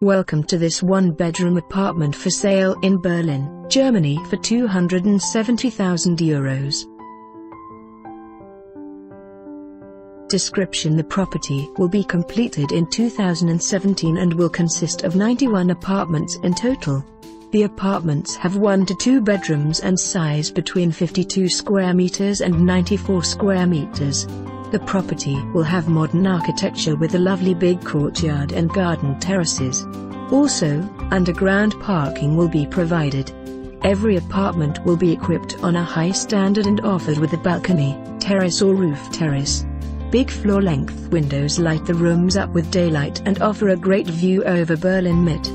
Welcome to this one-bedroom apartment for sale in Berlin, Germany for €270,000. Description: the property will be completed in 2017 and will consist of 91 apartments in total. The apartments have 1 to 2 bedrooms and size between 52 square meters and 94 square meters. The property will have modern architecture with a lovely big courtyard and garden terraces. Also, underground parking will be provided. Every apartment will be equipped on a high standard and offered with a balcony, terrace or roof terrace. Big floor-length windows light the rooms up with daylight and offer a great view over Berlin Mitte.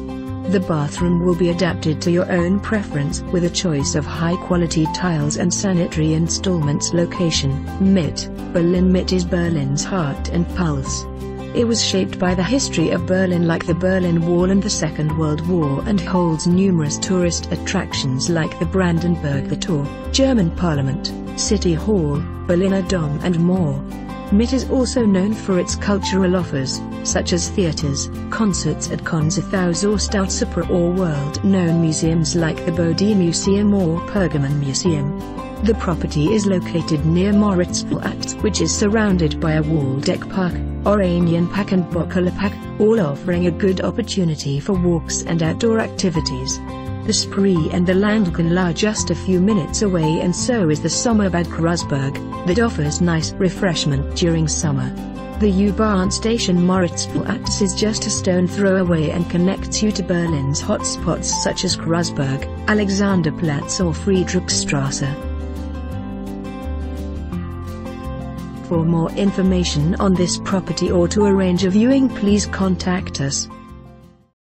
The bathroom will be adapted to your own preference with a choice of high-quality tiles and sanitary installments. Location: Mitte. Berlin Mitte is Berlin's heart and pulse. It was shaped by the history of Berlin, like the Berlin Wall and the Second World War, and holds numerous tourist attractions like the Brandenburg Tor, German Parliament, City Hall, Berliner Dom and more. Mitte is also known for its cultural offers, such as theaters, concerts at Konzerthaus or Staatsoper, or world-known museums like the Bode Museum or Pergamon Museum. The property is located near Moritzplatz, which is surrounded by a Waldeck Park, Oranienpark and Bockele-Park, all offering a good opportunity for walks and outdoor activities. The Spree and the Landgren are just a few minutes away, and so is the Sommerbad Kreuzberg, that offers nice refreshment during summer. The U-Bahn station Moritzplatz is just a stone throw away and connects you to Berlin's hotspots such as Kreuzberg, Alexanderplatz or Friedrichstraße. For more information on this property or to arrange a viewing, please contact us.